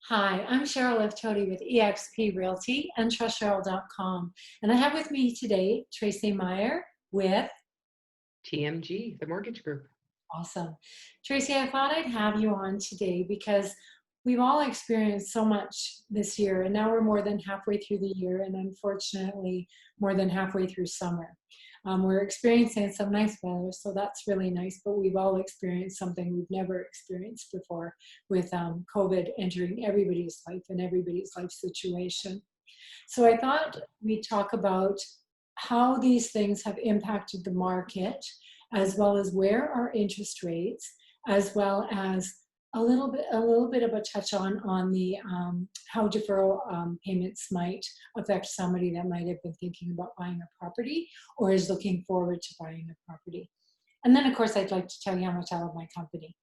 Hi, I'm Cheryl Iftody with eXp Realty and TrustCheryl.com. And I have with me today Tracie Meier with TMG The Mortgage Group. Awesome. Tracie, I thought I'd have you on today because we've all experienced so much this year, and now we're more than halfway through the year, and unfortunately, more than halfway through summer. We're experiencing some nice weather, so that's really nice, but we've all experienced something we've never experienced before with COVID entering everybody's life and everybody's life situation. So I thought we'd talk about how these things have impacted the market, as well as where are interest rates, as well as a little bit of a touch on the how deferral payments might affect somebody that might have been thinking about buying a property or is looking forward to buying a property. And then, of course, I'd like to tell you how much I love my company.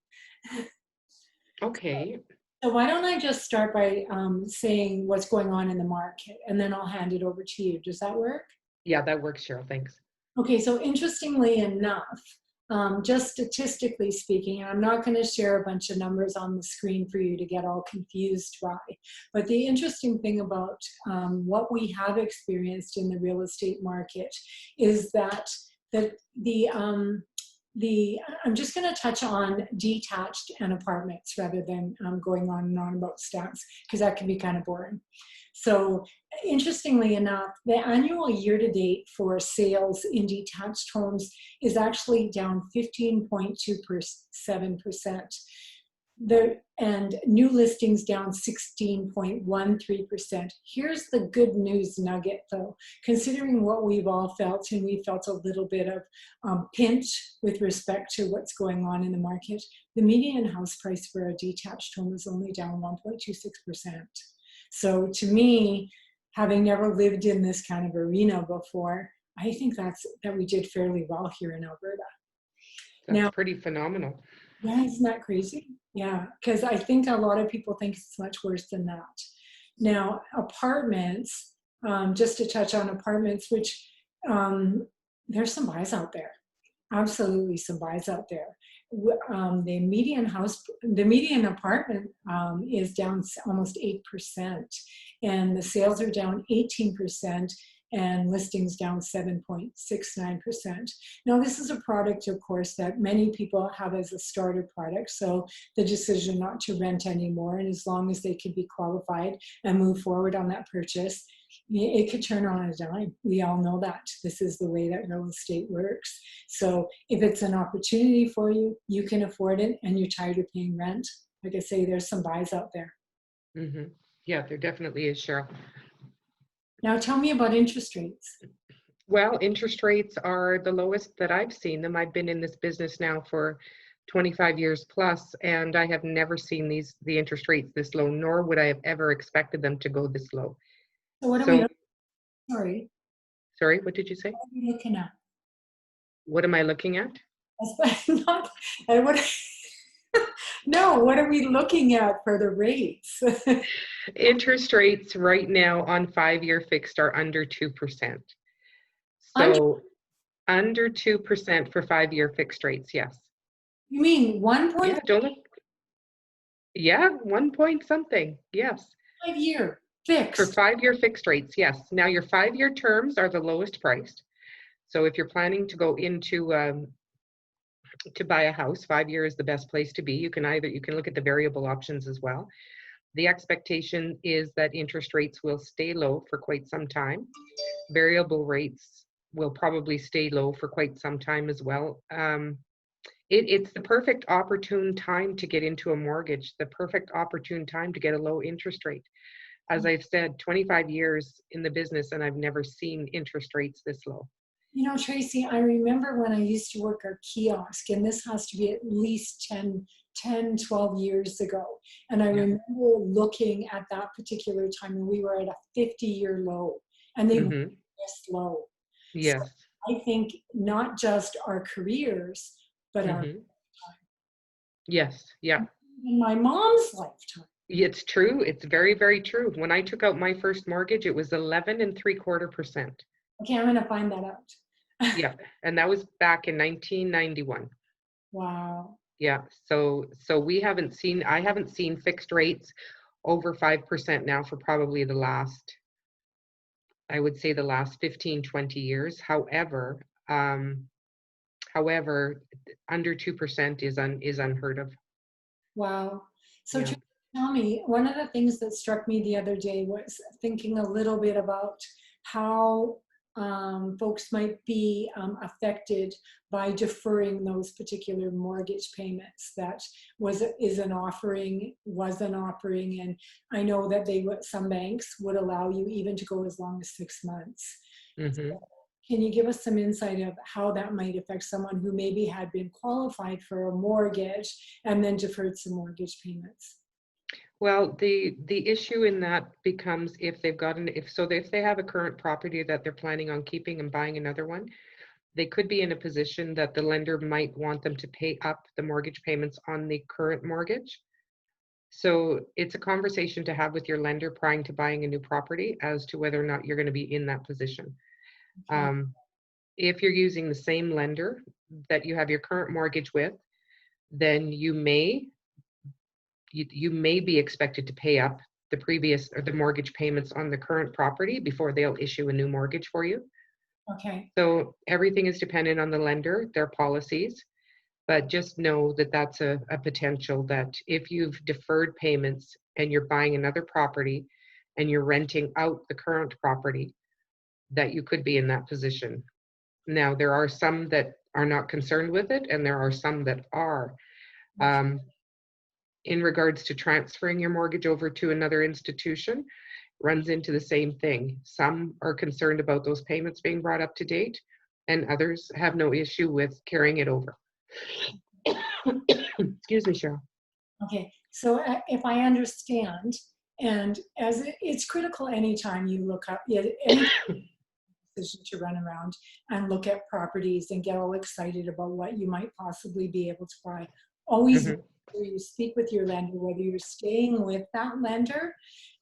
Okay. So why don't I just start by saying what's going on in the market, and then I'll hand it over to you. Does that work? Yeah, that works, Cheryl. Thanks. Okay, so interestingly enough, just statistically speaking, and I'm not going to share a bunch of numbers on the screen for you to get all confused by, but the interesting thing about what we have experienced in the real estate market is that I'm just going to touch on detached and apartments rather than going on and on about stats, because that can be kind of boring. So interestingly enough, the annual year-to-date for sales in detached homes is actually down 15.27%. And new listings down 16.13%. Here's the good news nugget though. Considering what we've all felt, and we felt a little bit of pinch with respect to what's going on in the market, the median house price for a detached home is only down 1.26%. So to me, having never lived in this kind of arena before, I think that we did fairly well here in Alberta. That's pretty phenomenal. Yeah, isn't that crazy? Yeah, because I think a lot of people think it's much worse than that. Now, apartments, just to touch on apartments, which there's some buys out there. Absolutely some buys out there. The median apartment is down almost 8%, and the sales are down 18%, and listings down 7.69%. Now, this is a product, of course, that many people have as a starter product, so the decision not to rent anymore, and as long as they can be qualified and move forward on that purchase, it could turn on a dime. We all know that. This is the way that real estate works. So if it's an opportunity for you, you can afford it, and you're tired of paying rent, like I say, there's some buys out there. Mm-hmm. Yeah, there definitely is, Cheryl. Now tell me about interest rates. Well, interest rates are the lowest that I've seen them. I've been in this business now for 25 years plus, and I have never seen the interest rates this low, nor would I have ever expected them to go this low. So what are we looking? Sorry, what did you say? What are we looking at? What am I looking at? No, what are we looking at for the rates? Interest rates right now on 5-year fixed are under 2%. So under 2% for 5-year fixed rates, yes. You mean 1.5? Yeah, don't look. Yeah, 1 point something, yes. 5-year fixed. For 5-year fixed rates, yes. Now your 5-year terms are the lowest priced. So if you're planning to go into to buy a house, 5-year is the best place to be. You can look at the variable options as well. The expectation is that interest rates will stay low for quite some time. Variable rates will probably stay low for quite some time as well. It's the perfect opportune time to get into a mortgage, the perfect opportune time to get a low interest rate. As I've said, 25 years in the business, and I've never seen interest rates this low. You know, Tracie, I remember when I used to work our kiosk, and this has to be at least 10, 12 years ago. And I remember looking at that particular time, and we were at a 50-year low, and they were just low. Yes. So I think not just our careers, but our lifetime. Yes, yeah. In my mom's lifetime. It's true. It's very, very true. When I took out my first mortgage, it was 11.75%. Okay, I'm going to find that out. Yeah, and that was back in 1991. Wow. Yeah, so I haven't seen fixed rates over 5% now for probably the last, I would say the last 15, 20 years. However, under 2% is unheard of. Wow. So Yeah. tell me, one of the things that struck me the other day was thinking a little bit about how folks might be affected by deferring those particular mortgage payments that wasn't offering. And I know that some banks would allow you even to go as long as 6 months. Mm-hmm. Can you give us some insight of how that might affect someone who maybe had been qualified for a mortgage and then deferred some mortgage payments? Well, the issue in that becomes if they've got if they have a current property that they're planning on keeping and buying another one, they could be in a position that the lender might want them to pay up the mortgage payments on the current mortgage. So it's a conversation to have with your lender prior to buying a new property as to whether or not you're going to be in that position. Okay. If you're using the same lender that you have your current mortgage with, then you may be expected to pay up the previous or the mortgage payments on the current property before they'll issue a new mortgage for you. Okay. So everything is dependent on the lender, their policies, but just know that that's a potential that if you've deferred payments and you're buying another property and you're renting out the current property, that you could be in that position. Now, there are some that are not concerned with it, and there are some that are. In regards to transferring your mortgage over to another institution, runs into the same thing. Some are concerned about those payments being brought up to date, and others have no issue with carrying it over. Excuse me, Cheryl. Okay, so if I understand, and as it's critical anytime you look up, any decision to run around and look at properties and get all excited about what you might possibly be able to buy. Always make sure you speak with your lender, whether you're staying with that lender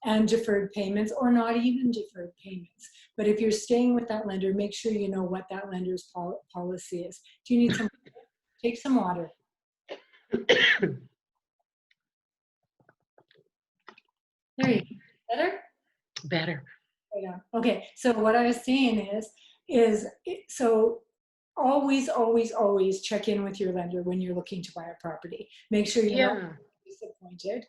and deferred payments or not even deferred payments. But if you're staying with that lender, make sure you know what that lender's policy is. Do you need some? Take some water. There you go. Better? Better. Yeah. Okay. So what I was saying so always, always, always check in with your lender when you're looking to buy a property. Make sure you're not disappointed.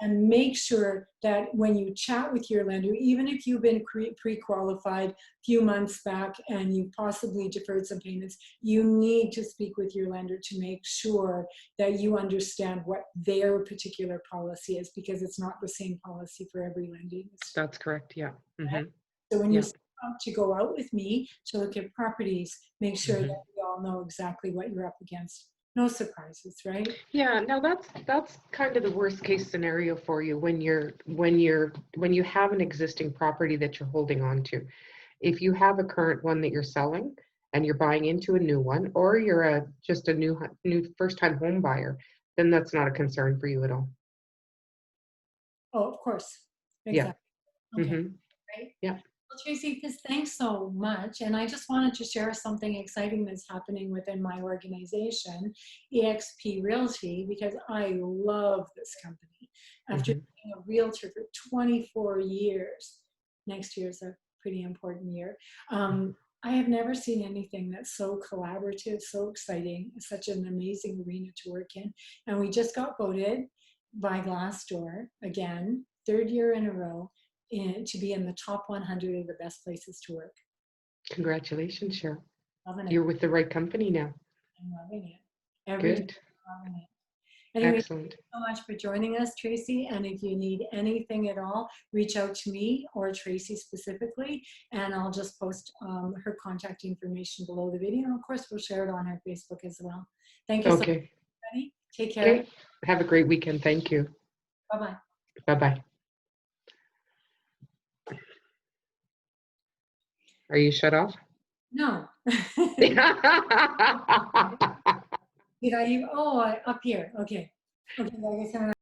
And make sure that when you chat with your lender, even if you've been pre-qualified a few months back and you possibly deferred some payments, you need to speak with your lender to make sure that you understand what their particular policy is, because it's not the same policy for every lending. That's correct, yeah. Mm-hmm. So when you to go out with me to look at properties, make sure that we all know exactly what you're up against. No surprises, right? Yeah, now that's kind of the worst case scenario for you when you have an existing property that you're holding on to. If you have a current one that you're selling and you're buying into a new one, or you're just a new first-time home buyer, then that's not a concern for you at all. Oh, of course. Exactly. Yeah. Okay. Right? Yeah. Well, Tracie, thanks so much. And I just wanted to share something exciting that's happening within my organization, eXp Realty, because I love this company. After being a realtor for 24 years, next year is a pretty important year. I have never seen anything that's so collaborative, so exciting, such an amazing arena to work in. And we just got voted by Glassdoor, again, 3rd year in a row, to be in the top 100 of the best places to work. Congratulations, Cheryl. Loving it. You're with the right company now. I'm loving it. Every day I'm loving it. Anyway, excellent. Thank you so much for joining us, Tracie. And if you need anything at all, reach out to me or Tracie specifically, and I'll just post her contact information below the video. And of course, we'll share it on our Facebook as well. Thank you so much, everybody. Take care. Okay. Have a great weekend. Thank you. Bye-bye. Bye-bye. Are you shut off? No. Did Did I? Oh, up here. Okay. Okay. I guess I'm